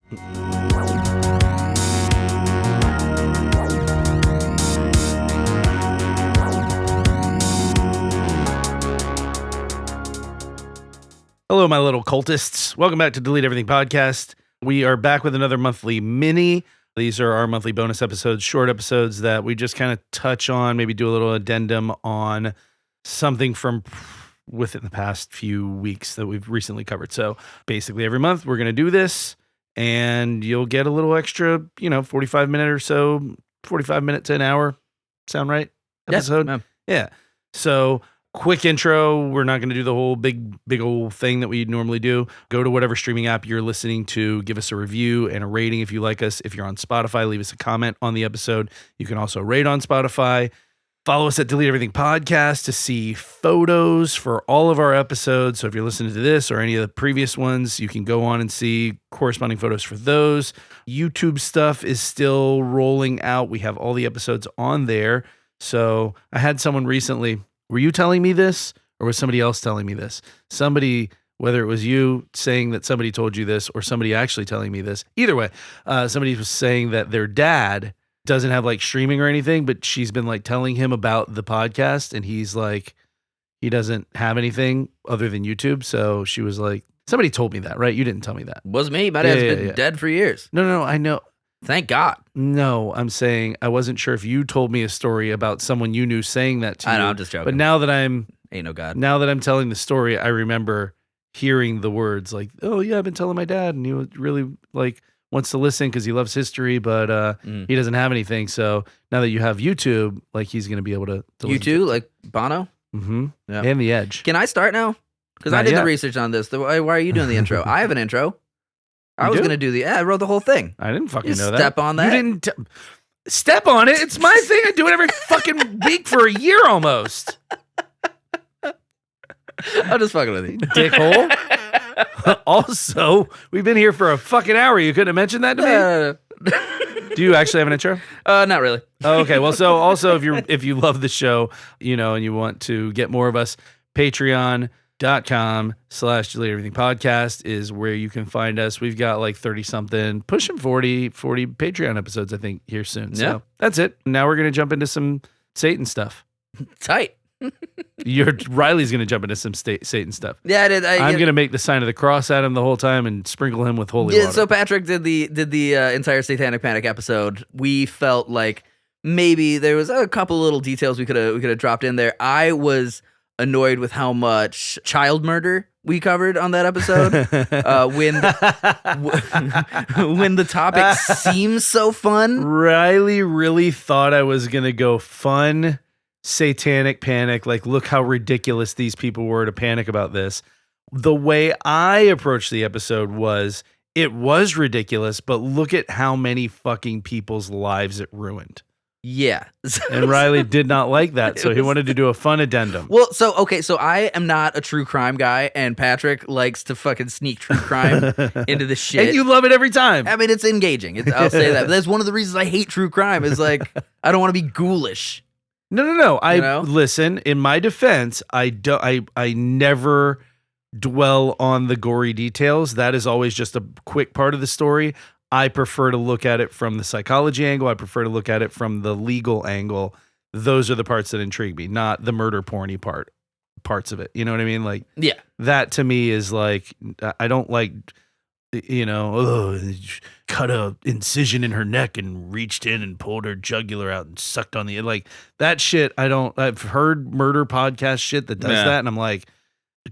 Hello, my little cultists. Welcome back to Delete Everything Podcast. We are back with another monthly mini. These are our monthly bonus episodes, short episodes that we just kind of touch on, maybe do a little addendum on something from within the past few weeks that we've recently covered. So basically every month we're going to do this and you'll get a little extra, 45 minute or so, 45 minutes to an hour. Sound right? Episode? Yeah. Yeah. So quick intro. We're not going to do the whole big old thing that we normally do. Go to whatever streaming app you're listening to. Give us a review and a rating if you like us. If you're on Spotify, leave us a comment on the episode. You can also rate on Spotify. Follow us at Delete Everything Podcast to see photos for all of our episodes. So if you're listening to this or any of the previous ones, you can go on and see corresponding photos for those. YouTube stuff is still rolling out. We have all the episodes on there. So I had someone recently. Were you telling me this or was somebody else telling me this? Somebody, whether it was you saying that somebody told you this or somebody actually telling me this, either way, somebody was saying that their dad doesn't have like streaming or anything, but she's been like telling him about the podcast and he's like, he doesn't have anything other than YouTube. So she was like, somebody told me that, right? You didn't tell me that. Wasn't me. My dad's been dead for years. No, I know. Thank God. No, I'm saying I wasn't sure if you told me a story about someone you knew saying that to you. I know, I'm just joking. But now that ain't no God. Now that I'm telling the story, I remember hearing the words like, "Oh yeah, I've been telling my dad, and he really like wants to listen because he loves history, but he doesn't have anything." So now that you have YouTube, like he's gonna be able to you too, like Bono. Mm-hmm. Yeah, and The Edge. Can I start now? Because I did the research on this. Why are you doing the intro? I have an intro. I was going to do I wrote the whole thing. I didn't fucking know that. Step on that. You didn't step on it. It's my thing. I do it every fucking week for a year almost. I'm just fucking with you. Dickhole. Also, we've been here for a fucking hour. You couldn't have mentioned that to me? Do you actually have an intro? Not really. Oh, okay. Well, so also if you love the show, and you want to get more of us, patreon.com/Delete Everything Podcast is where you can find us. We've got like 30 something, pushing 40 Patreon episodes, I think, here soon. So yeah. That's it. Now we're going to jump into some Satan stuff. Tight. Riley's going to jump into some Satan stuff. Yeah, I did. I'm going to make the sign of the cross at him the whole time and sprinkle him with holy water. So Patrick did the entire Satanic Panic episode. We felt like maybe there was a couple little details we could have dropped in there. I was annoyed with how much child murder we covered on that episode. When the topic seems so fun. Riley really thought I was going to go fun Satanic Panic. Like, look how ridiculous these people were to panic about this. The way I approached the episode was, it was ridiculous, but look at how many fucking people's lives it ruined. Yeah. And Riley did not like that, so he wanted to do a fun addendum. Well, so I am not a true crime guy, and Patrick likes to fucking sneak true crime into the shit. And you love it every time. I mean, it's engaging. I'll say that. But that's one of the reasons I hate true crime, is like, I don't want to be ghoulish. No. Listen, in my defense, I never dwell on the gory details. That is always just a quick part of the story. I prefer to look at it from the psychology angle. I prefer to look at it from the legal angle. Those are the parts that intrigue me, not the murder porny parts of it. You know what I mean? Like, yeah, that to me is like, I don't like, cut a incision in her neck and reached in and pulled her jugular out and sucked on the, like that shit. I've heard murder podcast shit that does that. And I'm like,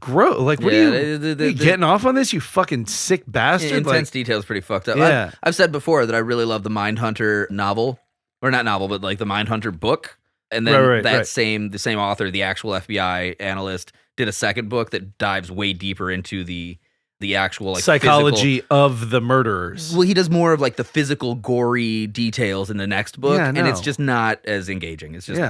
gross. Like, what are you getting off on this, you fucking sick bastard? Intense details pretty fucked up. Yeah. I've said before that I really love the Mindhunter novel, or not novel, but like the Mindhunter book. And then the same author, the actual FBI analyst, did a second book that dives way deeper into the actual like psychology of the murderers. Well, he does more of like the physical, gory details in the next book, and it's just not as engaging. It's just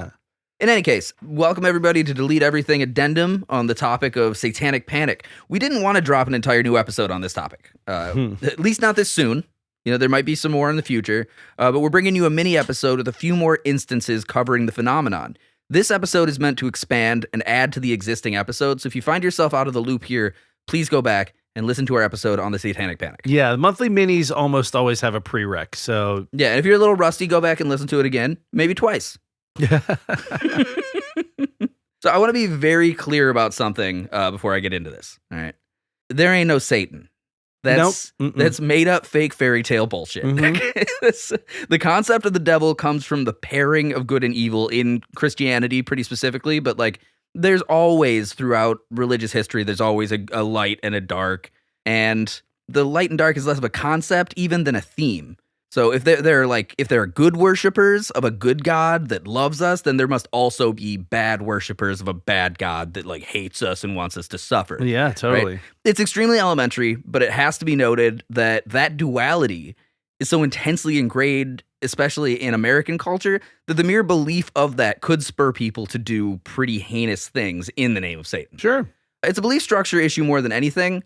In any case, welcome everybody to Delete Everything Addendum on the topic of Satanic Panic. We didn't want to drop an entire new episode on this topic, at least not this soon. There might be some more in the future, but we're bringing you a mini episode with a few more instances covering the phenomenon. This episode is meant to expand and add to the existing episode, so if you find yourself out of the loop here, please go back and listen to our episode on the Satanic Panic. Yeah, the monthly minis almost always have a prereq. So yeah, and if you're a little rusty, go back and listen to it again, maybe twice. So I want to be very clear about something before I get into this. All right, there ain't no Satan. That's made up fake fairy tale bullshit. The concept of the devil comes from the pairing of good and evil in Christianity, pretty specifically. But like, there's always throughout religious history, there's always a light and a dark, and the light and dark is less of a concept even than a theme. So if there are good worshipers of a good God that loves us, then there must also be bad worshipers of a bad God that like hates us and wants us to suffer. Yeah, totally. Right? It's extremely elementary, but it has to be noted that duality is so intensely ingrained, especially in American culture, that the mere belief of that could spur people to do pretty heinous things in the name of Satan. Sure. It's a belief structure issue more than anything.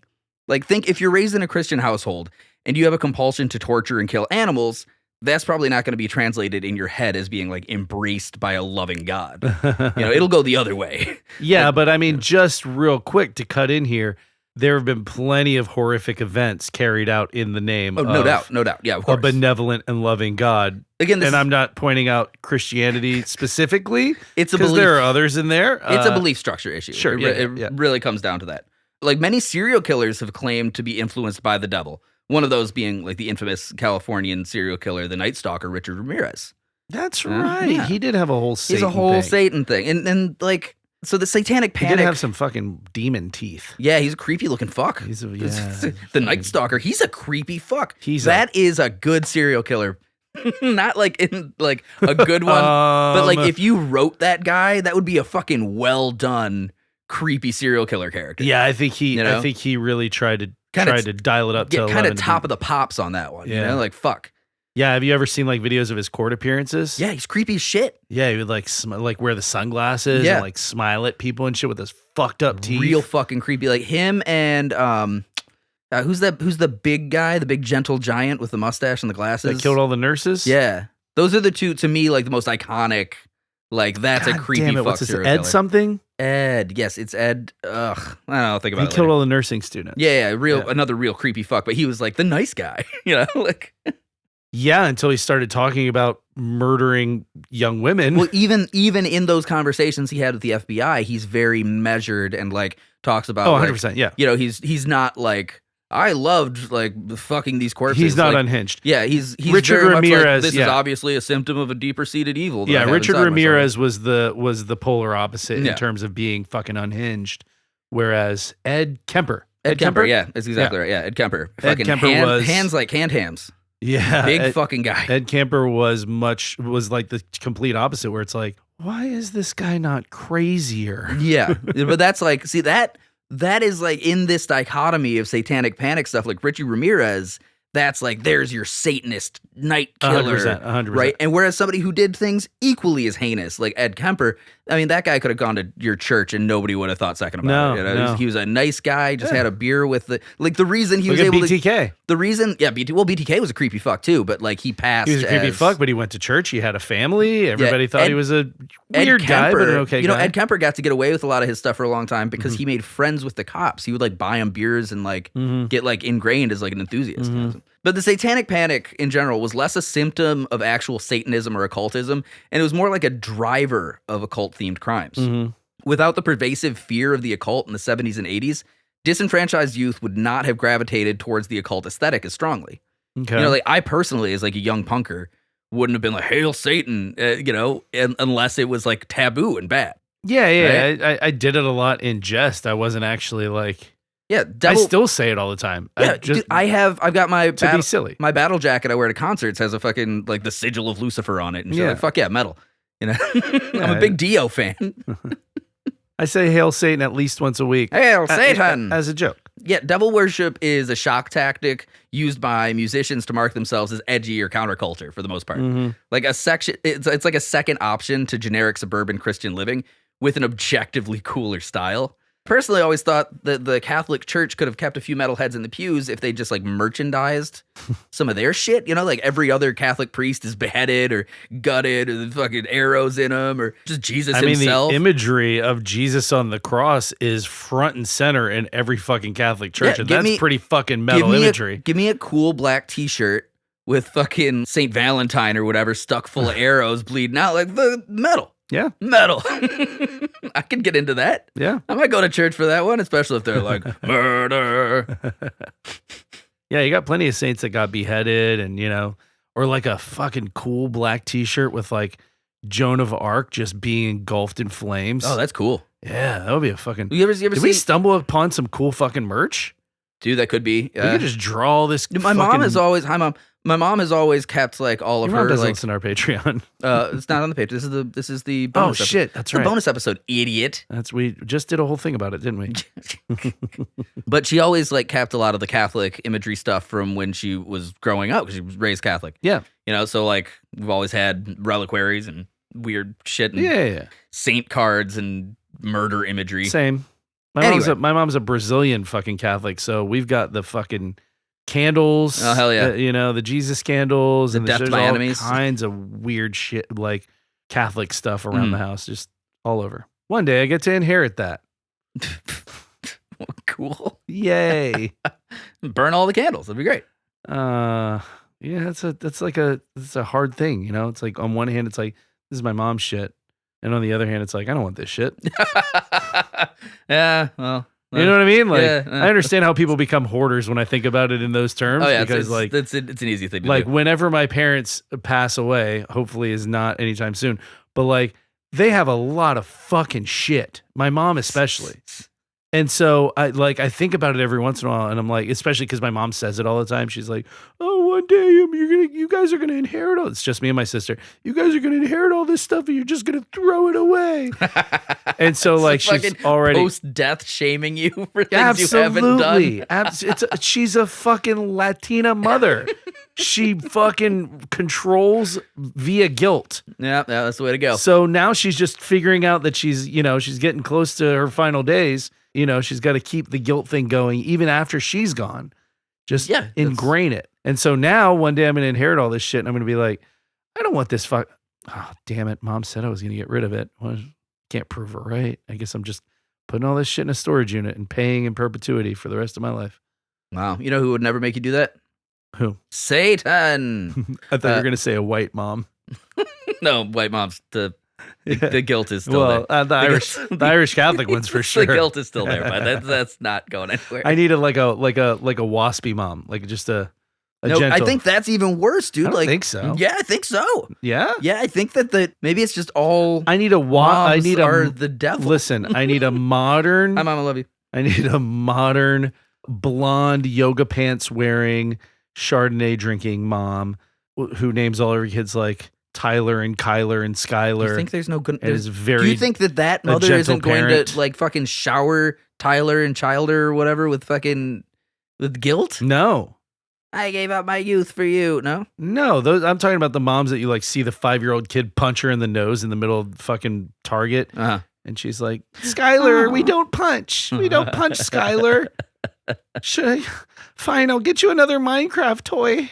Like, think if you're raised in a Christian household and you have a compulsion to torture and kill animals, that's probably not going to be translated in your head as being like embraced by a loving God. It'll go the other way. Yeah, but I mean, just real quick to cut in here, there have been plenty of horrific events carried out in the name of no doubt. Yeah, of course. A benevolent and loving God. Again, and I'm not pointing out Christianity specifically. It's a because belief. There are others in there. It's a belief structure issue. Sure, it really comes down to that. Like, many serial killers have claimed to be influenced by the devil. One of those being like the infamous Californian serial killer, the Night Stalker, Richard Ramirez. That's right. Yeah. He did have a whole Satan He's a whole thing. Satan thing. And like, so the Satanic Panic. He did have some fucking demon teeth. Yeah, he's a creepy looking fuck. The Night Stalker, he's a creepy fuck. That is a good serial killer. Not like in like a good one, but like if you wrote that guy, that would be a fucking well done creepy serial killer character. Yeah, I think he really tried to dial it up to 11. Kind of top of the pops on that one. Yeah. Like fuck. Yeah, have you ever seen like videos of his court appearances? Yeah, he's creepy as shit. Yeah, he would like wear the sunglasses and like smile at people and shit with his fucked up teeth. Real fucking creepy. Like him and who's the big guy, the big gentle giant with the mustache and the glasses that killed all the nurses? Yeah. Those are the two, to me, like the most iconic. Like, that's God a creepy damn it, fuck what's this, serial Ed killer. Something? Ed. Yes, it's Ed. Ugh. I don't know. Think about it. He killed all the nursing students. Yeah. Another real creepy fuck, but he was like the nice guy, like. Yeah, until he started talking about murdering young women. Well, even in those conversations he had with the FBI, he's very measured and like talks about. 100%. Yeah. He's not like, I loved like fucking these corpses. He's not like, unhinged. Yeah, he's Richard very Ramirez. Much like, this is obviously a symptom of a deeper seated evil. Yeah, Richard Ramirez was the polar opposite in terms of being fucking unhinged, whereas Ed Kemper. Ed Kemper, yeah, that's exactly right. Yeah, Ed Kemper. Fucking was hands like canned hams. Yeah, big fucking guy. Ed Kemper was like the complete opposite, where it's like, why is this guy not crazier? Yeah, but that's like, see that is like in this dichotomy of Satanic Panic stuff, like Richie Ramirez, that's like, there's your Satanist night killer, 100%. Right? And whereas somebody who did things equally as heinous, like Ed Kemper, I mean, that guy could have gone to your church and nobody would have thought second about it. No. He was a nice guy, just had a beer with the reason he was able BTK. The reason, BTK was a creepy fuck too, but like he passed. He was a creepy fuck, but he went to church. He had a family. Everybody thought he was a weird guy, but an okay guy. Ed Kemper got to get away with a lot of his stuff for a long time because he made friends with the cops. He would like buy them beers and like get like ingrained as like an enthusiast. But the Satanic Panic in general was less a symptom of actual Satanism or occultism, and it was more like a driver of occult-themed crimes. Without the pervasive fear of the occult in the 70s and 80s, disenfranchised youth would not have gravitated towards the occult aesthetic as strongly. Okay. Like I personally, as like a young punker, wouldn't have been like, "Hail Satan," unless it was like taboo and bad. Yeah. Right? I did it a lot in jest. I wasn't actually like. Yeah, I still say it all the time. Yeah, I've got my be silly. My battle jacket I wear to concerts has a fucking like the sigil of Lucifer on it, and like, fuck yeah, metal. I'm a big Dio fan. I say "Hail Satan" at least once a week. Hail Satan as a joke. Yeah, devil worship is a shock tactic used by musicians to mark themselves as edgy or counterculture for the most part. Like a section, it's like a second option to generic suburban Christian living with an objectively cooler style. personally always thought that the Catholic Church could have kept a few metalheads in the pews if they just like merchandised some of their shit. You know, like every other Catholic priest is beheaded or gutted, or the fucking arrows in them, or just Jesus himself. The imagery of Jesus on the cross is front and center in every fucking Catholic church, and that's pretty fucking metal imagery. Give me a cool black T-shirt with fucking Saint Valentine or whatever stuck full of arrows bleeding out, like the metal. Yeah. Metal. I can get into that. Yeah. I might go to church for that one, especially if they're like, murder. Yeah, you got plenty of saints that got beheaded and, you know, or like a fucking cool black T-shirt with like Joan of Arc just being engulfed in flames. Oh, that's cool. Yeah, that would be a fucking... You ever Did we stumble upon some cool fucking merch? Dude, that could be. We could just draw this. My mom has always... Hi, Mom. My mom has always kept like all of Your mom her doesn't like. listen to our Patreon. It's not on the page. This is the bonus. Oh shit, that's right. The bonus episode, idiot. We just did a whole thing about it, didn't we? But she always like kept a lot of the Catholic imagery stuff from when she was growing up because she was raised Catholic. Yeah, you know, so like we've always had reliquaries and weird shit and saint cards and murder imagery. Same. My mom's a Brazilian fucking Catholic, so we've got the fucking candles. Oh hell yeah! You know, the Jesus candles and there's by all enemies. Kinds of weird shit like Catholic stuff around the house, just all over. One day I get to inherit that. Cool. Yay! Burn all the candles. That'd be great. Yeah, it's a hard thing, you know. It's like on one hand, it's like this is my mom's shit, and on the other hand, it's like I don't want this shit. Yeah, well. You know what I mean? Like, I understand how people become hoarders when I think about it in those terms. Oh yeah, because it's an easy thing to do. Like whenever my parents pass away, hopefully is not anytime soon, but like they have a lot of fucking shit. My mom especially. And so I think about it every once in a while, and I'm like, especially because my mom says it all the time. She's like, "Oh, one day you guys are gonna inherit all." It's just me and my sister. You guys are gonna inherit all this stuff, and you're just gonna throw it away. And so like she's already post-death shaming you for things you haven't done. She's a fucking Latina mother. She fucking controls via guilt. Yeah, that's the way to go. So now she's just figuring out that she's getting close to her final days. You know, she's got to keep the guilt thing going even after she's gone. Just ingrain it. And so now one day I'm going to inherit all this shit and I'm going to be like, I don't want this oh, damn it. Mom said I was going to get rid of it. Well, can't prove it right. I guess I'm just putting all this shit in a storage unit and paying in perpetuity for the rest of my life. Wow. You know who would never make you do that? Who? Satan. I thought you were going to say a white mom. No, white moms. The guilt is still there. The Irish Catholic ones for sure. The guilt is still there, but that's not going anywhere. I need a waspy mom, like just a gentle. I think that's even worse, dude. I don't think so. Yeah, I think so. Yeah, yeah. I think that maybe it's just all. I need the devil. Listen, I need a modern. Hi, Mom, I love you. I need a modern, blonde, yoga pants wearing, Chardonnay drinking mom who names all her kids like Tyler and Kyler and Skyler. You think there's no good? Do you think that mother isn't going to like fucking shower Tyler and Childer or whatever with guilt? No. I gave up my youth for you. No. I'm talking about the moms that you like see the 5-year-old kid punch her in the nose in the middle of fucking Target, and she's like, "Skyler, we don't punch. We don't punch, Skyler. Fine, I'll get you another Minecraft toy."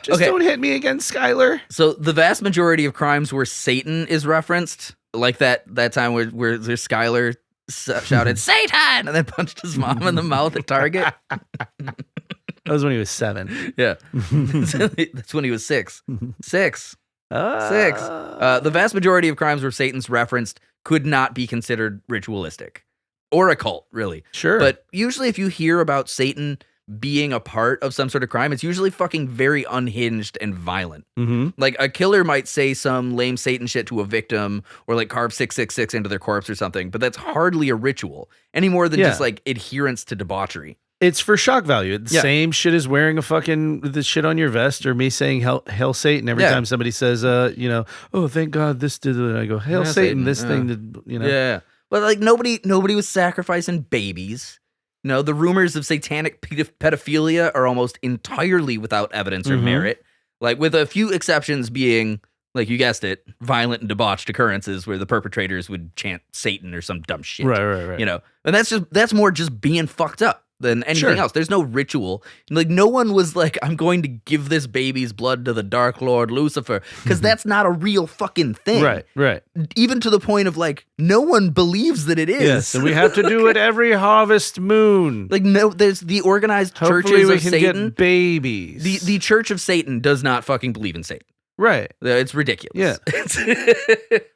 Just don't hit me again, Skylar. So the vast majority of crimes where Satan is referenced, like that time where Skylar shouted "Satan" and then punched his mom in the mouth at Target. That was when he was 7. Yeah, that's when he was 6. 6. 6. The vast majority of crimes where Satan's referenced could not be considered ritualistic or occult, really. Sure, but usually if you hear about Satan being a part of some sort of crime, it's usually fucking very unhinged and violent. Mm-hmm. Like a killer might say some lame Satan shit to a victim or like carve 666 into their corpse or something, but that's hardly a ritual any more than just like adherence to debauchery. It's for shock value. The same shit as wearing the shit on your vest or me saying Hail Satan every time somebody says, oh, thank God this did it. I go, Hail Satan, this thing did, Yeah. But like nobody was sacrificing babies. No, the rumors of satanic pedophilia are almost entirely without evidence or merit, like with a few exceptions being Like you guessed it, violent and debauched occurrences where the perpetrators would chant Satan or some dumb shit. Right. You know, and that's more just being fucked up than anything else. There's no ritual. Like no one was like, I'm going to give this baby's blood to the Dark Lord Lucifer, because that's not a real fucking thing. Right. Even to the point of like, no one believes that it is. Yes, and we have to do it every harvest moon. Like no, there's the organized Hopefully churches we of can Satan. Get babies. The Church of Satan does not fucking believe in Satan. Right. It's ridiculous. Yeah.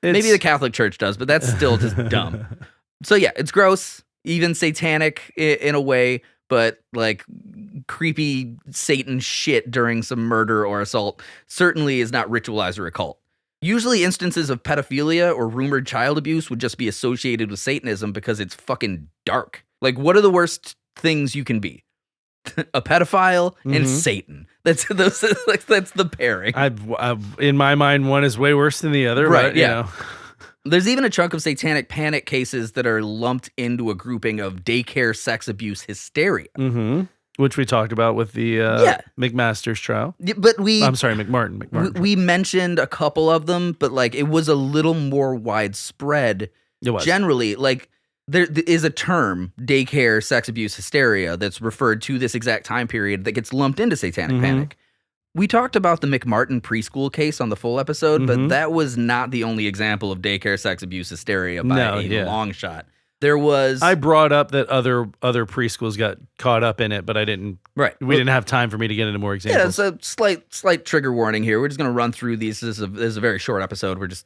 Maybe the Catholic Church does, but that's still just dumb. So yeah, it's gross, even satanic in a way, but like creepy Satan shit during some murder or assault certainly is not ritualized or a cult. Usually instances of pedophilia or rumored child abuse would just be associated with Satanism because it's fucking dark. Like, what are the worst things you can be? A pedophile and Satan. That's the pairing. I've in my mind, one is way worse than the other. Right? But, Yeah. You know. There's even a chunk of satanic panic cases that are lumped into a grouping of daycare sex abuse hysteria. Which we talked about with the McMaster's trial. Yeah, but I'm sorry, McMartin. We mentioned a couple of them, but like it was a little more widespread. It was. Generally, like there is a term, daycare sex abuse hysteria, that's referred to this exact time period that gets lumped into satanic panic. We talked about the McMartin preschool case on the full episode, but that was not the only example of daycare sex abuse hysteria by a long shot. There was... I brought up that other preschools got caught up in it, but I didn't... Right. We didn't have time for me to get into more examples. Yeah, it's a slight trigger warning here. We're just going to run through these. This is a very short episode. We're just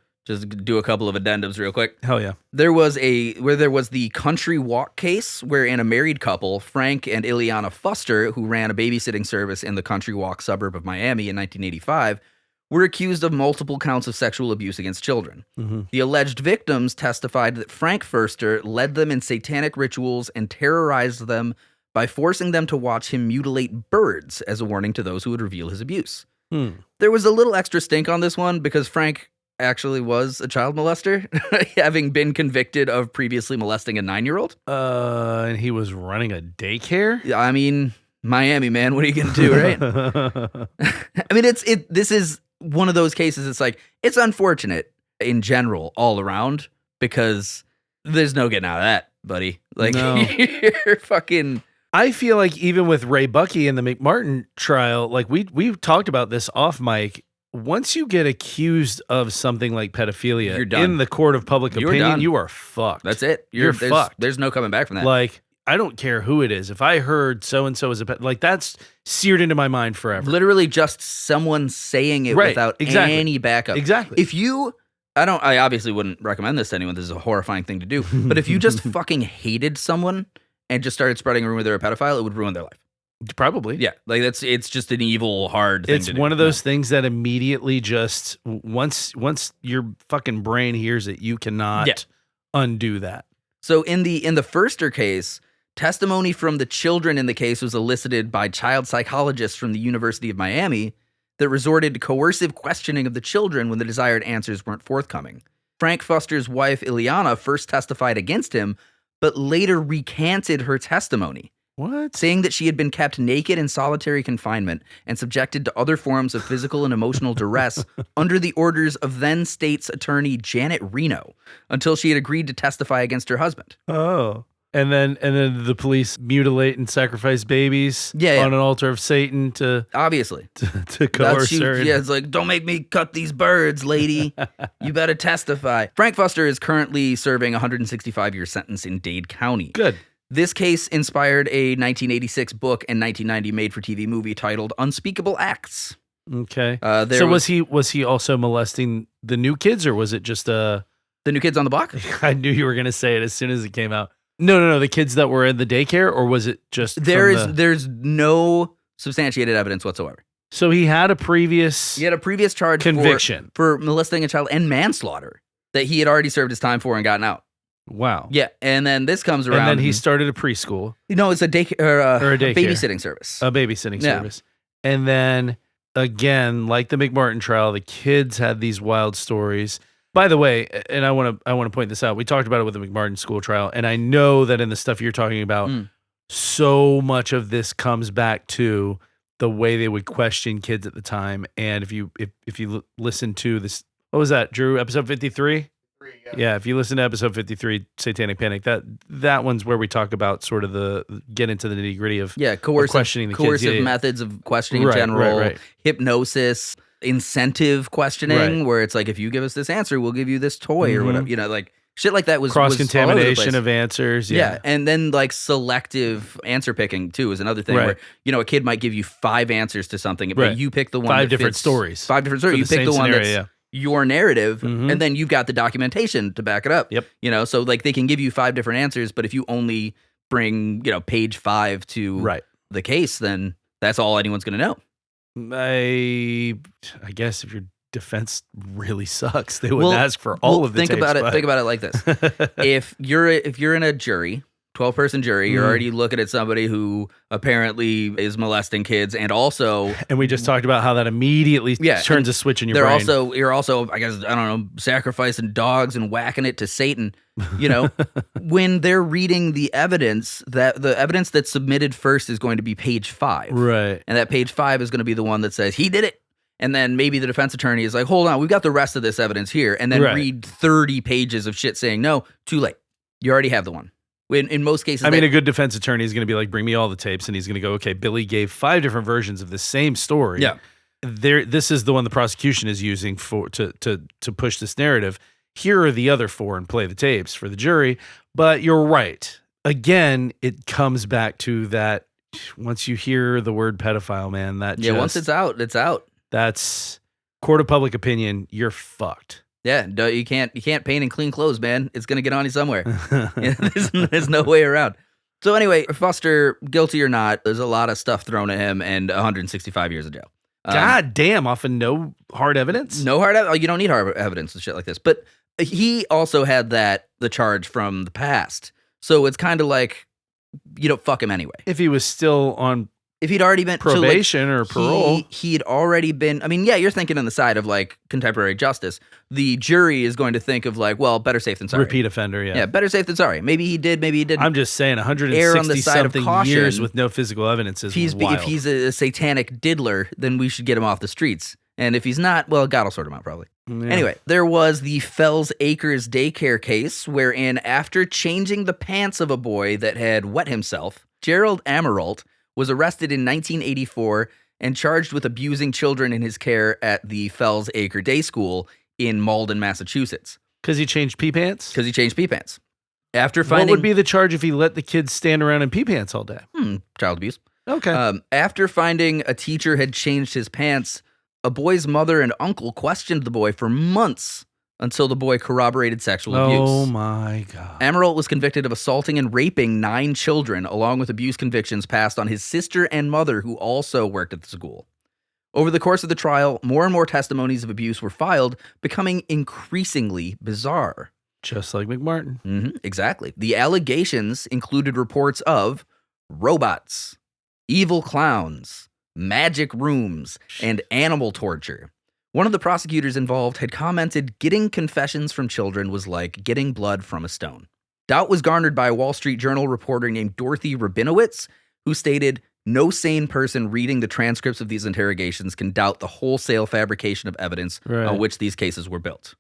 do a couple of addendums real quick. Hell yeah. There was the country walk case wherein a married couple, Frank and Ileana Fuster, who ran a babysitting service in the country walk suburb of Miami in 1985, were accused of multiple counts of sexual abuse against children. The alleged victims testified that Frank Fuster led them in satanic rituals and terrorized them by forcing them to watch him mutilate birds as a warning to those who would reveal his abuse. There was a little extra stink on this one because Frank actually was a child molester, having been convicted of previously molesting a 9-year-old. And he was running a daycare? I mean, Miami, man, what are you going to do, right? I mean, this is one of those cases. It's like, it's unfortunate in general all around because there's no getting out of that, buddy. Like, no. You're fucking... I feel like even with Ray Bucky in the McMartin trial, like we've talked about this off mic. Once you get accused of something like pedophilia You're done. in the court of public opinion, done. you are fucked. That's it. You're fucked. There's no coming back from that. Like, I don't care who it is. If I heard so-and-so is a pet, like that's seared into my mind forever. Literally just someone saying it without any backup. Exactly. If you, I obviously wouldn't recommend this to anyone. This is a horrifying thing to do. But if you just fucking hated someone and just started spreading a rumor they're a pedophile, it would ruin their life. Probably. Yeah. Like it's just an evil, hard thing to do. It's one of those things that immediately just, once your fucking brain hears it, you cannot undo that. So in the Fuster case, testimony from the children in the case was elicited by child psychologists from the University of Miami that resorted to coercive questioning of the children when the desired answers weren't forthcoming. Frank Fuster's wife, Ileana, first testified against him, but later recanted her testimony. What? Saying that she had been kept naked in solitary confinement and subjected to other forms of physical and emotional duress under the orders of then state's attorney Janet Reno until she had agreed to testify against her husband. Oh. And then the police mutilate and sacrifice babies on an altar of Satan to obviously to coerce her. Yeah, it's like, don't make me cut these birds, lady. You better testify. Frank Fuster is currently serving a 165-year sentence in Dade County. Good. This case inspired a 1986 book and 1990 made-for-TV movie titled Unspeakable Acts. Okay. So was he also molesting the new kids, or was it just the new kids on the block? I knew you were going to say it as soon as it came out. No, the kids that were in the daycare, or was it just there's no substantiated evidence whatsoever. So he had a previous charge conviction for molesting a child and manslaughter that he had already served his time for and gotten out. Wow. Yeah, and then this comes around. And then he started a preschool. No, it's a daycare or a daycare. babysitting service. A babysitting service. And then again, like the McMartin trial, the kids had these wild stories. By the way, and I want to point this out. We talked about it with the McMartin school trial, and I know that in the stuff you're talking about, so much of this comes back to the way they would question kids at the time. And if you listen to this, what was that, Drew? Episode 53? Yeah, if you listen to episode 53, Satanic Panic, that one's where we talk about sort of get into the nitty gritty of questioning the kids. Coercive methods of questioning in general, hypnosis, incentive questioning, where it's like, if you give us this answer, we'll give you this toy or whatever, like shit like that was cross-contamination of answers. Yeah. And then like selective answer picking too is another thing where, a kid might give you 5 answers to something, but you pick the one 5 different stories. 5 different stories. You pick the one that's your narrative, and then you've got the documentation to back it up. Yep. So like they can give you 5 different answers, but if you only bring, page 5 to the case, then that's all anyone's going to know. I guess if your defense really sucks, they wouldn't ask for all of the tapes. Think about it like this. if you're in a jury, 12-person jury, you're already looking at somebody who apparently is molesting kids, and also, and we just talked about how that immediately turns a switch in your brain. You're also, I guess, I don't know, sacrificing dogs and whacking it to Satan. When they're reading the evidence that's submitted first is going to be page 5, right? And that page 5 is going to be the one that says he did it. And then maybe the defense attorney is like, hold on, we've got the rest of this evidence here, and then read 30 pages of shit saying, no, too late. You already have the one. In most cases, a good defense attorney is going to be like, bring me all the tapes, and he's going to go, okay, Billy gave 5 different versions of the same story. Yeah, this is the one the prosecution is using to push this narrative. Here are the other 4, and play the tapes for the jury. But you're right. Again, it comes back to that. Once you hear the word pedophile, man, once it's out, it's out. That's court of public opinion. You're fucked. Yeah, you can't paint in clean clothes, man. It's gonna get on you somewhere. There's no way around. So anyway, Foster, guilty or not, there's a lot of stuff thrown at him, and 165 years of jail. God damn! Often no hard evidence. No hard evidence. You don't need hard evidence and shit like this. But he also had the charge from the past, so it's kind of like, fuck him anyway. If he was still on. If he'd already been probation or parole, he'd already been. I mean, you're thinking on the side of like contemporary justice. The jury is going to think of like, well, better safe than sorry. Repeat offender, yeah. Yeah, better safe than sorry. Maybe he did, maybe he didn't. I'm just saying, 160-something years with no physical evidence is wild. If he's a satanic diddler, then we should get him off the streets. And if he's not, well, God will sort him out probably. Yeah. Anyway, there was the Fells Acres daycare case, wherein after changing the pants of a boy that had wet himself, Gerald Amirault was arrested in 1984 and charged with abusing children in his care at the Fells Acre Day School in Malden, Massachusetts. Because he changed pee pants? Because he changed pee pants. After finding, what would be the charge if he let the kids stand around in pee pants all day? Child abuse. Okay. After finding a teacher had changed his pants, a boy's mother and uncle questioned the boy for months until the boy corroborated sexual abuse. Oh my God. Amirault was convicted of assaulting and raping 9 children, along with abuse convictions passed on his sister and mother, who also worked at the school. Over the course of the trial, more and more testimonies of abuse were filed, becoming increasingly bizarre. Just like McMartin. Mm-hmm, exactly. The allegations included reports of robots, evil clowns, magic rooms, and animal torture. One of the prosecutors involved had commented getting confessions from children was like getting blood from a stone. Doubt was garnered by a Wall Street Journal reporter named Dorothy Rabinowitz, who stated, no sane person reading the transcripts of these interrogations can doubt the wholesale fabrication of evidence on which these cases were built.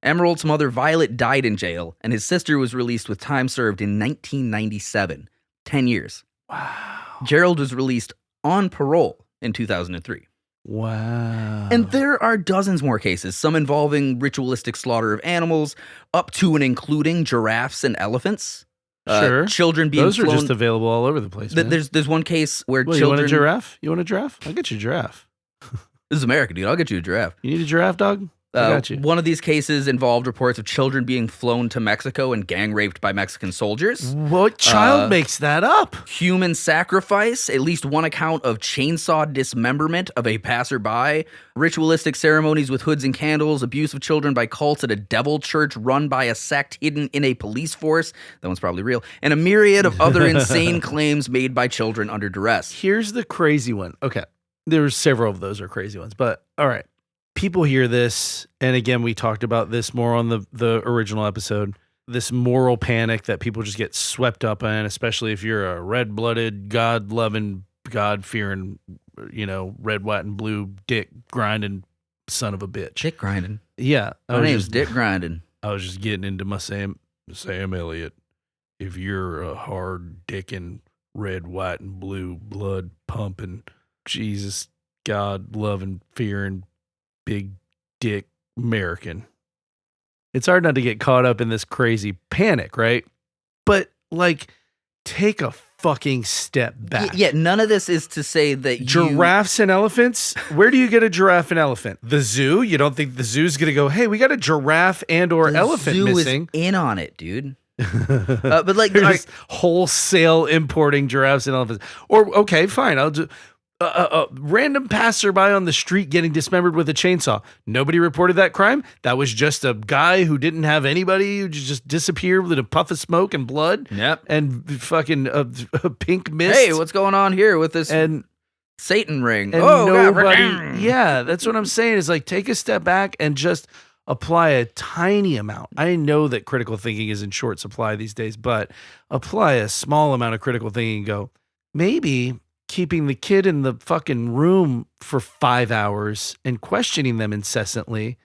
Amirault's mother, Violet, died in jail, and his sister was released with time served in 1997. 10 years. Wow. Gerald was released on parole in 2003. Wow. And there are dozens more cases, some involving ritualistic slaughter of animals, up to and including giraffes and elephants. Sure. Children being Those flown. are just available all over the place, man. There's one case where children... You want a giraffe? You want a giraffe? I'll get you a giraffe. This is America, dude. I'll get you a giraffe. You need a giraffe, dog? I got you. One of these cases involved reports of children being flown to Mexico and gang raped by Mexican soldiers. What child makes that up? Human sacrifice, at least one account of chainsaw dismemberment of a passerby, ritualistic ceremonies with hoods and candles, abuse of children by cults at a devil church run by a sect hidden in a police force. That one's probably real. And a myriad of other insane claims made by children under duress. Here's the crazy one. Okay. There's several of those are crazy ones, but all right. People hear this, and again, we talked about this more on the original episode, this moral panic that people just get swept up in, especially if you're a red-blooded, God-loving, God-fearing, red, white, and blue dick grinding son of a bitch. Dick grinding? Yeah. My name's Dick Grinding. I was just getting into my Sam Elliott. If you're a hard dicking, red, white, and blue, blood pumping, Jesus, God loving, fearing, big dick American, it's hard not to get caught up in this crazy panic, right? But take a fucking step back. Yeah, none of this is to say that giraffes and elephants. Where do you get a giraffe and elephant? The zoo? You don't think the zoo's gonna go, hey, we got a giraffe and or elephant missing? Is in on it, dude. But they're just wholesale importing giraffes and elephants. Or okay, fine, I'll do random passerby on the street getting dismembered with a chainsaw. Nobody reported that crime. That was just a guy who didn't have anybody, who just disappeared with a puff of smoke and blood. Yep. And fucking a pink mist. Hey, what's going on here with this Satan ring? And nobody. Yeah, that's what I'm saying. Is take a step back and just apply a tiny amount. I know that critical thinking is in short supply these days, but apply a small amount of critical thinking and go, maybe keeping the kid in the fucking room for 5 hours and questioning them incessantly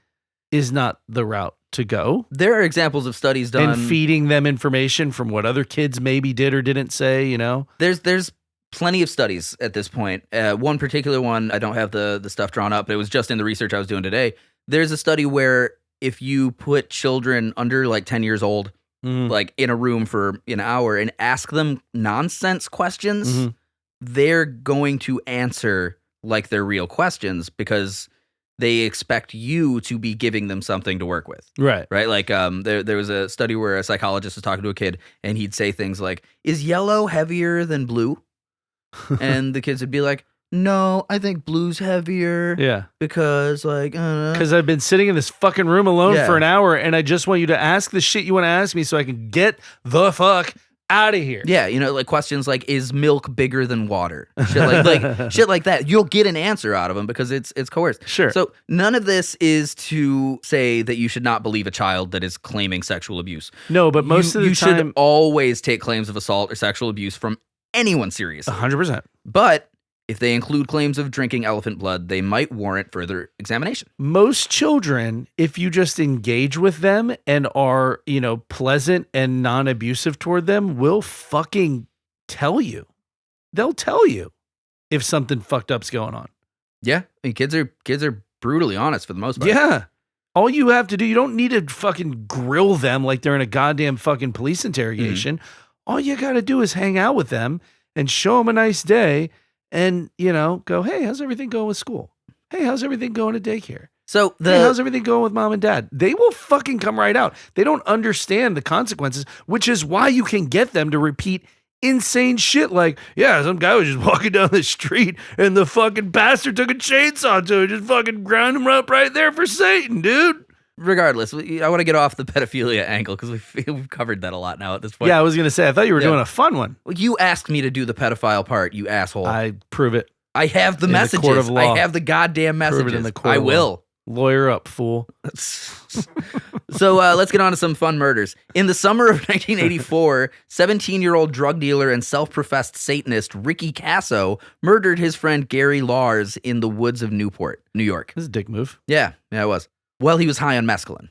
is not the route to go. There are examples of studies done. And feeding them information from what other kids maybe did or didn't say, There's plenty of studies at this point. One particular one, I don't have the stuff drawn up, but it was just in the research I was doing today. There's a study where if you put children under 10 years old, in a room for an hour and ask them nonsense questions, they're going to answer like they're real questions because they expect you to be giving them something to work with. Right. Right. There was a study where a psychologist was talking to a kid and he'd say things like, is yellow heavier than blue? And the kids would be like, no, I think blue's heavier. Yeah. Because I've been sitting in this fucking room alone for an hour and I just want you to ask the shit you want to ask me so I can get the fuck out of here. Yeah, questions like, is milk bigger than water? Shit shit like that. You'll get an answer out of them because it's coerced. Sure. So none of this is to say that you should not believe a child that is claiming sexual abuse. No, but most of the time... You should always take claims of assault or sexual abuse from anyone seriously. 100%. But if they include claims of drinking elephant blood, they might warrant further examination. Most children, if you just engage with them and are, pleasant and non-abusive toward them, will fucking tell you. They'll tell you if something fucked up's going on. Yeah. I mean, kids are brutally honest for the most part. Yeah. All you have to do, you don't need to fucking grill them like they're in a goddamn fucking police interrogation. All you got to do is hang out with them and show them a nice day. And, go, hey, how's everything going with school? Hey, how's everything going at daycare? So hey, how's everything going with mom and dad? They will fucking come right out. They don't understand the consequences, which is why you can get them to repeat insane shit like, yeah, some guy was just walking down the street and the fucking pastor took a chainsaw to him, just fucking ground him up right there for Satan, dude. Regardless, I want to get off the pedophilia angle because we've covered that a lot now at this point. Yeah, I was going to say, I thought you were doing a fun one. Well, you asked me to do the pedophile part, you assorasshole. I prove it. I have the messages. The court of law. I have the goddamn messages. Prove it in the court I of will. Law. Lawyer up, fool. So let's get on to some fun murders. In the summer of 1984, 17-year-old drug dealer and self-professed Satanist Ricky Casso murdered his friend Gary Lars in the woods of Newport, New York. This is a dick move. Yeah, it was. Well, he was high on mescaline.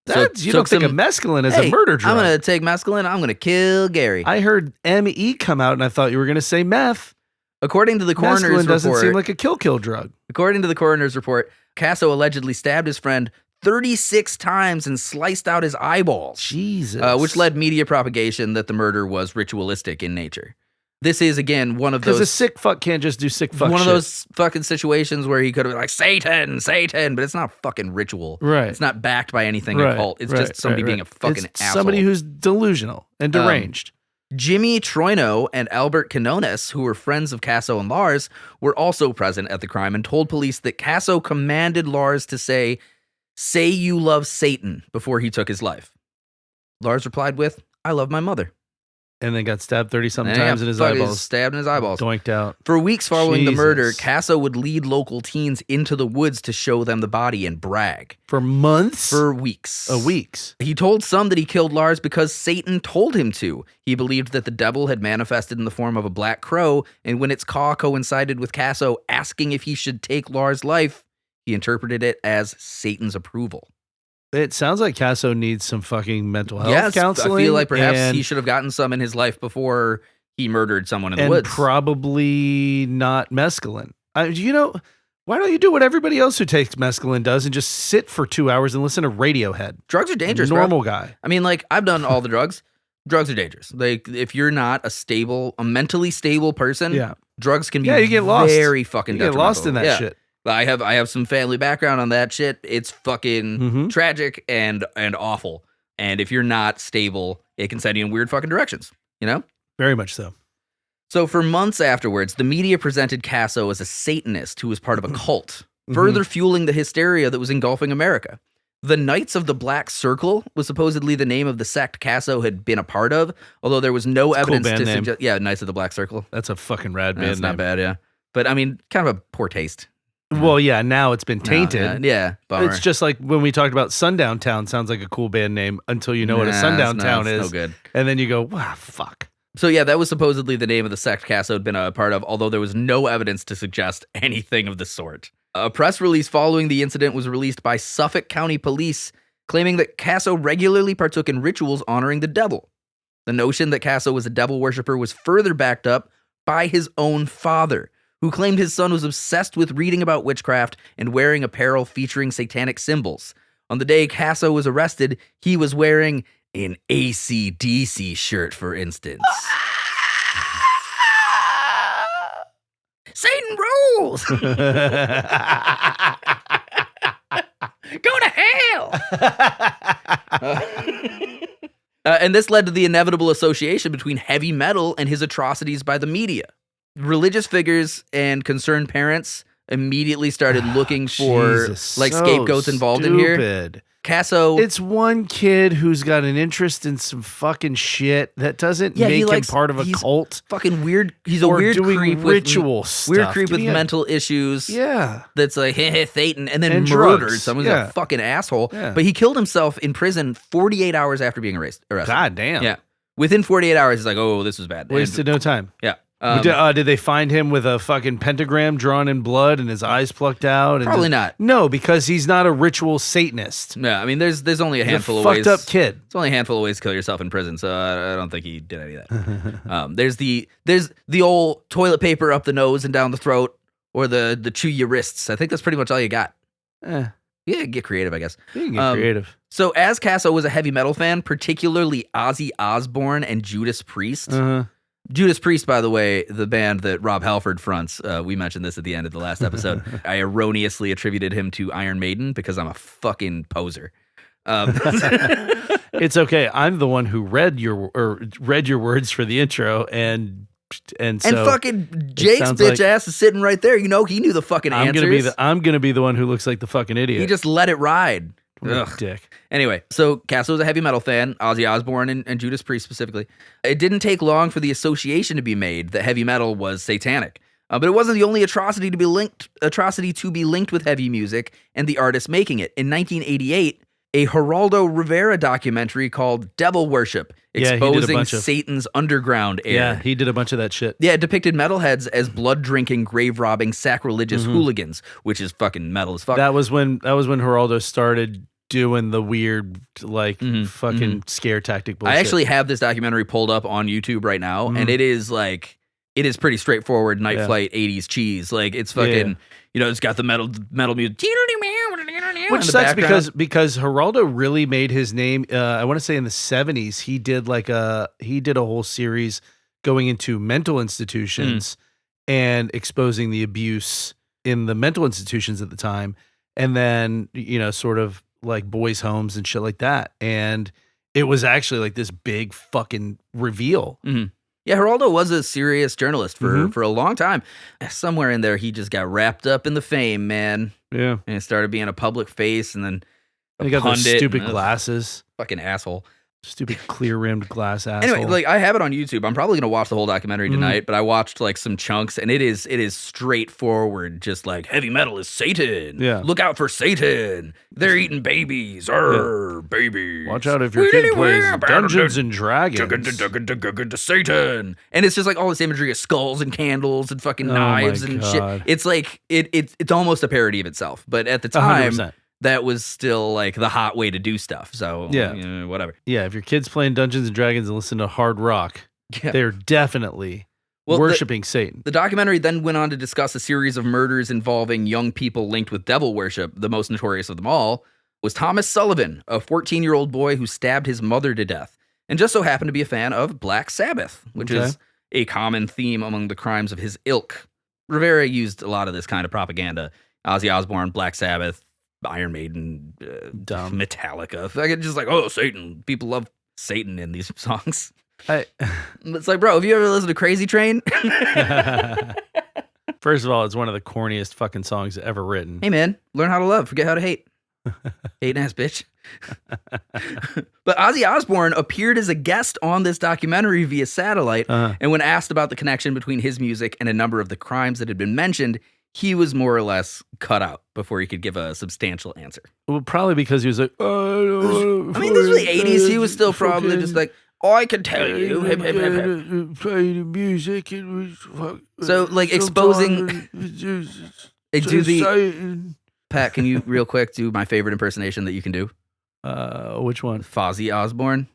You don't think of mescaline as a murder drug. I'm going to take mescaline. I'm going to kill Gary. I heard ME come out and I thought you were going to say meth. According to the coroner's report... Mescaline doesn't seem like a kill drug. According to the coroner's report, Casso allegedly stabbed his friend 36 times and sliced out his eyeballs. Jesus. Which led media propagation that the murder was ritualistic in nature. This is, again, one of those... Because a sick fuck can't just do sick fuck shit. One of those fucking situations where he could have been like, Satan, Satan, but it's not fucking ritual. Right. It's not backed by anything in a cult. It's just somebody being a fucking asshole. Somebody who's delusional and deranged. Jimmy Troino and Albert Canones, who were friends of Casso and Lars, were also present at the crime and told police that Casso commanded Lars to say you love Satan before he took his life. Lars replied with, I love my mother. And then got stabbed 30-something times in his eyeballs. Stabbed in his eyeballs. Doinked out. For weeks following the murder, Casso would lead local teens into the woods to show them the body and brag. For months? For weeks. Weeks. He told some that he killed Lars because Satan told him to. He believed that the devil had manifested in the form of a black crow, and when its caw coincided with Casso asking if he should take Lars' life, he interpreted it as Satan's approval. It sounds like Casso needs some fucking mental health counseling. I feel like perhaps he should have gotten some in his life before he murdered someone in the woods. And probably not mescaline. Why don't you do what everybody else who takes mescaline does and just sit for 2 hours and listen to Radiohead? Drugs are dangerous, Normal guy. I mean, like, I've done all the drugs. Drugs are dangerous. Like, if you're not a mentally stable person, drugs can be you get lost. Very fucking detrimental. You get lost in that shit. I have some family background on that shit. It's fucking tragic and awful. And if you're not stable, it can send you in weird fucking directions, you know? Very much so. So for months afterwards, the media presented Casso as a Satanist who was part of a cult, further fueling the hysteria that was engulfing America. The Knights of the Black Circle was supposedly the name of the sect Casso had been a part of, although there was no evidence to suggest. Yeah, Knights of the Black Circle. That's a fucking rad band. That's not bad, yeah. But I mean, kind of a poor taste. Well, yeah, now it's been tainted. Yeah, bummer. It's just like when we talked about Sundown Town, sounds like a cool band name until you know what a Sundown Town is. No good. And then you go, wow, fuck. So yeah, that was supposedly the name of the sect Casso had been a part of, although there was no evidence to suggest anything of the sort. A press release following the incident was released by Suffolk County Police, claiming that Casso regularly partook in rituals honoring the devil. The notion that Casso was a devil worshiper was further backed up by his own father, who claimed his son was obsessed with reading about witchcraft and wearing apparel featuring satanic symbols. On the day Casso was arrested, he was wearing an AC/DC shirt, for instance. Satan rules! Go to hell! And this led to the inevitable association between heavy metal and his atrocities by the media. Religious figures and concerned parents immediately started looking for scapegoats involved in here. Casso, it's one kid who's got an interest in some fucking shit that doesn't make him part of a cult. Fucking weird. He's a weird creep ritual stuff. Weird creep with mental issues. Yeah, that's like Satan, and then murdered someone. He's a fucking asshole. Yeah. But he killed himself in prison 48 hours after being arrested. God damn. Yeah, within 48 hours, he's like, oh, this was bad. Wasted no time. Yeah. Did they find him with a fucking pentagram drawn in blood and his eyes plucked out? Probably not. No, because he's not a ritual Satanist. Yeah, I mean, there's only a handful of ways. Fucked up kid. It's only a handful of ways to kill yourself in prison, so I don't think he did any of that. There's the old toilet paper up the nose and down the throat, or the chew your wrists. I think that's pretty much all you got. Yeah, get creative, I guess. You can get creative. So as Casso was a heavy metal fan, particularly Ozzy Osbourne and Judas Priest. Judas Priest, by the way, the band that Rob Halford fronts, we mentioned this at the end of the last episode. I erroneously attributed him to Iron Maiden because I'm a fucking poser. It's okay. I'm the one who read your words for the intro, and fucking Jake's bitch ass is sitting right there. You know, he knew the fucking answers. I'm gonna be the one who looks like the fucking idiot. He just let it ride. Ugh. Dick. Anyway, so Casso was a heavy metal fan, Ozzy Osbourne and Judas Priest specifically. It didn't take long for the association to be made that heavy metal was satanic. But it wasn't the only atrocity to be linked with heavy music and the artist making it. In 1988, a Geraldo Rivera documentary called Devil Worship, exposing Satan's underground air. Yeah, he did a bunch of that shit. Yeah, it depicted metalheads as blood-drinking, grave-robbing, sacrilegious hooligans, which is fucking metal as fuck. That was when Geraldo started doing the weird, fucking scare tactic bullshit. I actually have this documentary pulled up on YouTube right now, and it is pretty straightforward Night Flight 80s cheese. Like, it's fucking, it's got the metal music. Which sucks because Geraldo really made his name. I want to say in the 70s, he did a whole series going into mental institutions and exposing the abuse in the mental institutions at the time. And then, sort of like boys' homes and shit like that. And it was actually like this big fucking reveal. Yeah, Geraldo was a serious journalist for a long time. Somewhere in there, he just got wrapped up in the fame, man. Yeah. And he started being a public face, and then he got those stupid glasses. Fucking asshole. Stupid clear-rimmed glass asshole. Anyway, like I have it on YouTube. I'm probably gonna watch the whole documentary tonight, but I watched like some chunks, and it is straightforward, just like heavy metal is Satan. Yeah. Look out for Satan. They're eating babies. Babies. Watch out if your kid plays Dungeons and Dragons. Satan. And it's just like all this imagery of skulls and candles and fucking knives and shit. It's like it's almost a parody of itself. But at the time, 100%. That was still like the hot way to do stuff. So whatever. Yeah, if your kid's playing Dungeons and Dragons and listen to hard rock, they're definitely worshiping Satan. The documentary then went on to discuss a series of murders involving young people linked with devil worship. The most notorious of them all was Thomas Sullivan, a 14-year-old boy who stabbed his mother to death, and just so happened to be a fan of Black Sabbath, which is a common theme among the crimes of his ilk. Rivera used a lot of this kind of propaganda. Ozzy Osbourne, Black Sabbath, Iron Maiden, Metallica. Just like, oh, Satan. People love Satan in these songs. It's like, bro, have you ever listened to Crazy Train? First of all, it's one of the corniest fucking songs ever written. Hey, man, learn how to love. Forget how to hate. Hating ass bitch. But Ozzy Osbourne appeared as a guest on this documentary via satellite. And when asked about the connection between his music and a number of the crimes that had been mentioned, he was more or less cut out before he could give a substantial answer. Well, probably because he was like, I mean, this was the 80s. He was still probably just like, I can tell you. Play the music. It was so, like, exposing. Pat, can you real quick do my favorite impersonation that you can do? Which one? Fozzie Osbourne.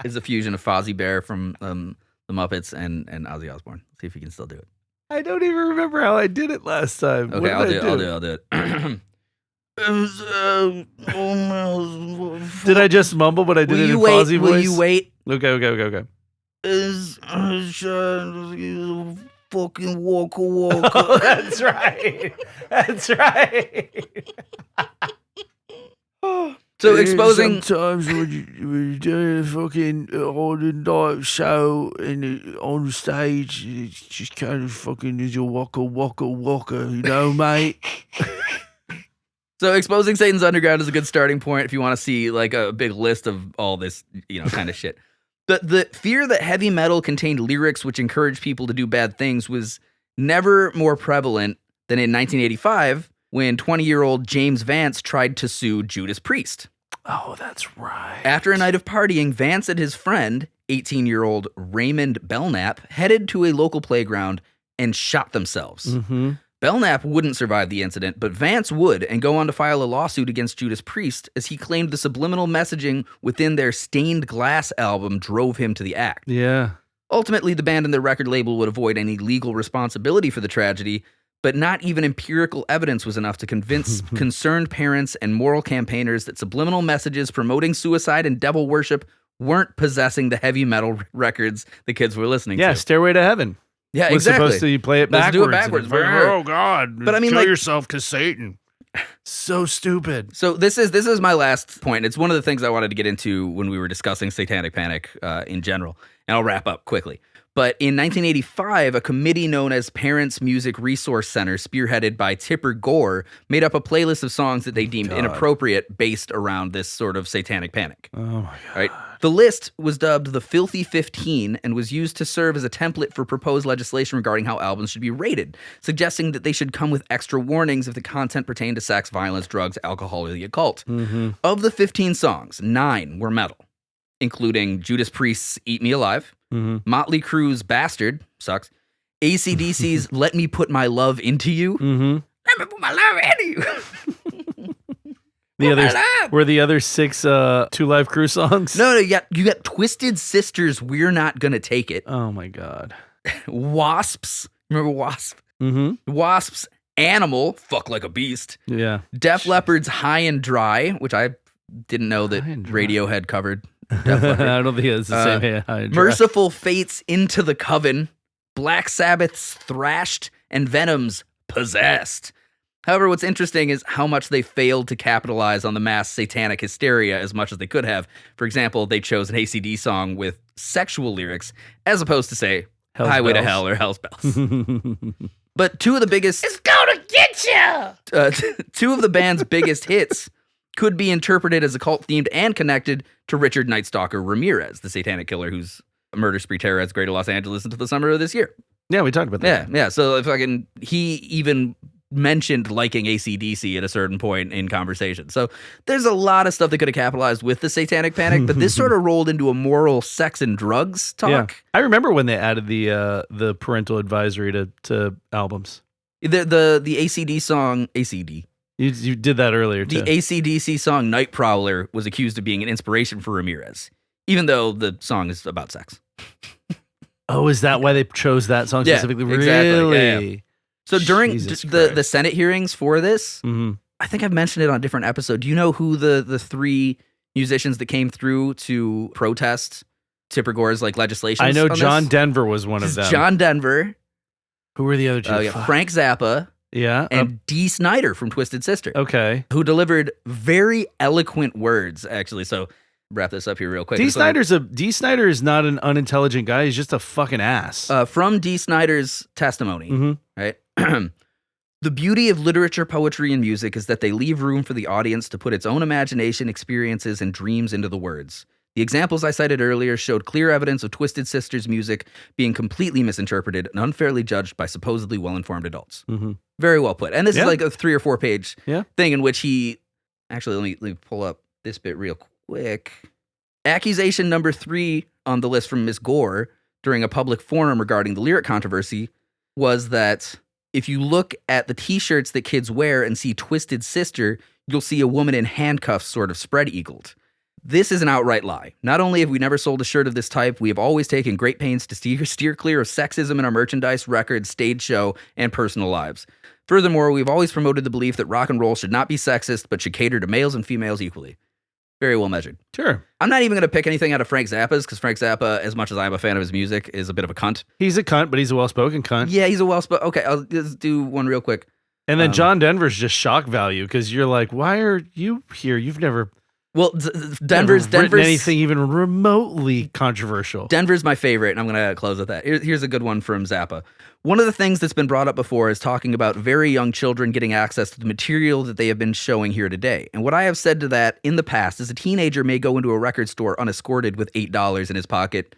It's a fusion of Fozzie Bear from the Muppets and Ozzy Osbourne. See if you can still do it. I don't even remember how I did it last time. Okay, I'll do it. Did I just mumble, but I did it in Fozzie voice? Will you wait? Okay. Fucking walker. Oh, that's right. So exposing. Sometimes when you do a fucking on the night show and on stage, it's just kind of fucking is your waka, you know, mate. So exposing Satan's Underground is a good starting point if you want to see like a big list of all this, kind of shit. The fear that heavy metal contained lyrics which encouraged people to do bad things was never more prevalent than in 1985 when 20-year-old James Vance tried to sue Judas Priest. Oh, that's right. After a night of partying, Vance and his friend, 18-year-old Raymond Belknap, headed to a local playground and shot themselves. Mm-hmm. Belknap wouldn't survive the incident, but Vance would and go on to file a lawsuit against Judas Priest as he claimed the subliminal messaging within their Stained Glass album drove him to the act. Yeah. Ultimately, the band and their record label would avoid any legal responsibility for the tragedy, but not even empirical evidence was enough to convince concerned parents and moral campaigners that subliminal messages promoting suicide and devil worship weren't possessing the heavy metal records the kids were listening to. Yeah, Stairway to Heaven. Yeah, was exactly. Supposed to you play it backwards. Let's do it backwards. Oh God! But I mean, kill like, yourself because Satan. So stupid. So this is my last point. It's one of the things I wanted to get into when we were discussing Satanic Panic in general, and I'll wrap up quickly. But in 1985, a committee known as Parents Music Resource Center, spearheaded by Tipper Gore, made up a playlist of songs that they deemed inappropriate based around this sort of satanic panic. Oh my God. Right? The list was dubbed the Filthy 15 and was used to serve as a template for proposed legislation regarding how albums should be rated, suggesting that they should come with extra warnings if the content pertained to sex, violence, drugs, alcohol, or the occult. Mm-hmm. Of the 15 songs, 9 were metal, including Judas Priest's Eat Me Alive, Motley Crue's Bastard, sucks, AC/DC's Let Me Put My Love Into You, Let Me Put My Love Into You. The other 6 Two Live Crew songs? No, you got Twisted Sister's We're Not Gonna Take It. Oh my God. Wasps, remember Wasp? Mm-hmm. Wasps, Animal, Fuck Like a Beast. Yeah. Def Leppard's High and Dry, which I didn't know that Radiohead covered. I don't think it's the same. High and Dry. Merciful Fate's Into the Coven, Black Sabbath's Thrashed, and Venom's Possessed. However, what's interesting is how much they failed to capitalize on the mass satanic hysteria as much as they could have. For example, they chose an ACD song with sexual lyrics as opposed to, say, Hell's Highway Bells. to Hell or Hell's Bells. But two of the biggest... It's gonna get you! Two of the band's biggest hits, could be interpreted as occult-themed and connected to Richard Night Stalker Ramirez, the satanic killer whose murder spree terrorized Greater Los Angeles into the summer of this year. Yeah, we talked about that. Yeah. So if he even mentioned liking AC/DC at a certain point in conversation. So there's a lot of stuff that could have capitalized with the Satanic Panic, but this sort of rolled into a moral sex and drugs talk. Yeah. I remember when they added the parental advisory to albums. The ACD song, ACD. You did that earlier too. The AC/DC song Night Prowler was accused of being an inspiration for Ramirez, even though the song is about sex. Oh, is that why they chose that song specifically? Exactly. Really? Yeah. So during the Senate hearings for this, I think I've mentioned it on a different episode. Do you know who the three musicians that came through to protest Tipper Gore's legislation? I know John Denver was one of them. John Denver. Who were the other two? Frank Zappa. Yeah. And Dee Snider from Twisted Sister. Okay. Who delivered very eloquent words, actually. So wrap this up here real quick. Dee Snider is not an unintelligent guy. He's just a fucking ass. From Dee Snider's testimony, right? The beauty of literature, poetry, and music is that they leave room for the audience to put its own imagination, experiences, and dreams into the words. The examples I cited earlier showed clear evidence of Twisted Sister's music being completely misinterpreted and unfairly judged by supposedly well-informed adults. Very well put. And this is like a 3 or 4 page thing in which he... Actually, let me pull up this bit real quick. Accusation number 3 on the list from Ms. Gore during a public forum regarding the lyric controversy was that if you look at the t-shirts that kids wear and see Twisted Sister, you'll see a woman in handcuffs sort of spread-eagled. This is an outright lie. Not only have we never sold a shirt of this type, we have always taken great pains to steer clear of sexism in our merchandise, records, stage show, and personal lives. Furthermore, we've always promoted the belief that rock and roll should not be sexist, but should cater to males and females equally. Very well measured. Sure. I'm not even going to pick anything out of Frank Zappa's, because Frank Zappa, as much as I'm a fan of his music, is a bit of a cunt. He's a cunt, but he's a well-spoken cunt. Yeah, he's a well-spoken... Okay, I'll just do one real quick. And then John Denver's just shock value, because you're like, why are you here? You've never... Well, Denver's anything even remotely controversial. Denver's my favorite, and I'm going to close with that. Here's a good one from Zappa. One of the things that's been brought up before is talking about very young children getting access to the material that they have been showing here today. And what I have said to that in the past is a teenager may go into a record store unescorted with $8 in his pocket,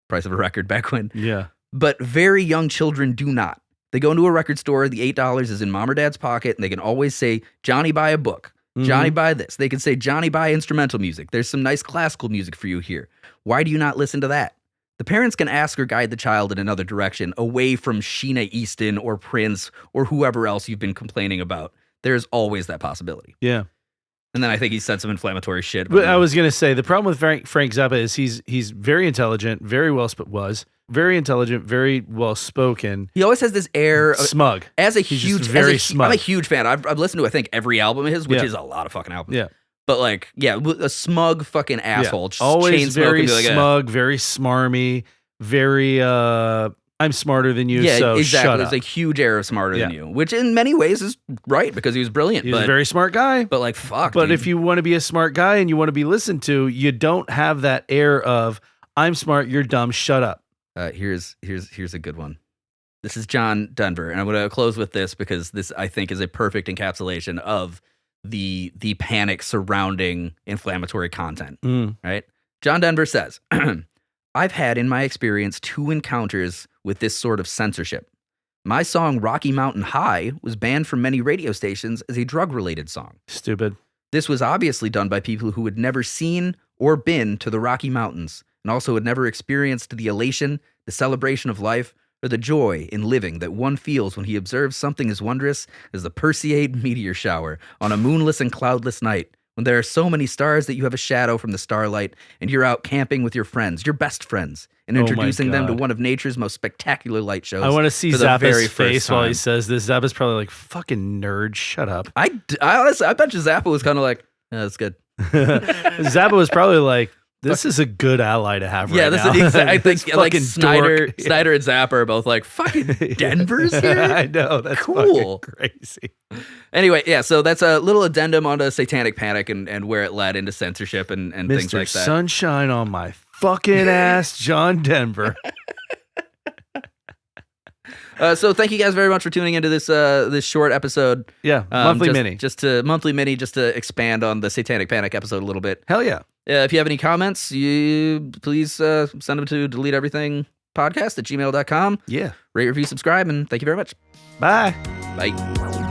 price of a record back when. Yeah. But very young children do not. They go into a record store, the $8 is in mom or dad's pocket, and they can always say, Johnny, buy a book. Johnny, buy this. They can say, Johnny, buy instrumental music. There's some nice classical music for you here. Why do you not listen to that? The parents can ask or guide the child in another direction, away from Sheena Easton or Prince or whoever else you've been complaining about. There's always that possibility. Yeah. And then I think he said some inflammatory shit. But I was going to say, the problem with Frank Zappa is he's very intelligent, very well spoken. He always has this air of smug. Smug. I'm a huge fan. I've listened to I think every album of his, which is a lot of fucking albums. Yeah. But a smug fucking asshole. Yeah. Always very smug, very smarmy, very I'm smarter than you, so exactly. Shut up. There's a huge air of smarter than you, which in many ways is right because he was brilliant. He's a very smart guy. But fuck. But dude. if you want to be a smart guy and you want to be listened to, you don't have that air of I'm smart, you're dumb, shut up. Here's a good one. This is John Denver, and I'm going to close with this because this I think is a perfect encapsulation of the panic surrounding inflammatory content. Right? John Denver says, I've had in my experience 2 encounters with this sort of censorship. My song Rocky Mountain High was banned from many radio stations as a drug-related song. Stupid. This was obviously done by people who had never seen or been to the Rocky Mountains and also had never experienced the elation, the celebration of life, or the joy in living that one feels when he observes something as wondrous as the Perseid meteor shower on a moonless and cloudless night, when there are so many stars that you have a shadow from the starlight and you're out camping with your friends, your best friends, and introducing them to one of nature's most spectacular light shows. I want to see Zappa's face while he says this. Zappa's probably like, fucking nerd, shut up. I honestly, I bet you Zappa was kind of like, yeah, that's good. Zappa was probably like, this is a good ally to have right now. Yeah, I think Snyder and Zappa are both like, fucking Denver's here? I know, that's cool. Crazy. Anyway, yeah, so that's a little addendum onto Satanic Panic and where it led into censorship and things like that. Mr. Sunshine on my fucking ass, John Denver. So thank you guys very much for tuning into this short episode. Yeah, monthly mini. Just to expand on the Satanic Panic episode a little bit. Hell yeah. If you have any comments, you please send them to deleteeverythingpodcast@gmail.com. Yeah. Rate, review, subscribe, and thank you very much. Bye. Bye.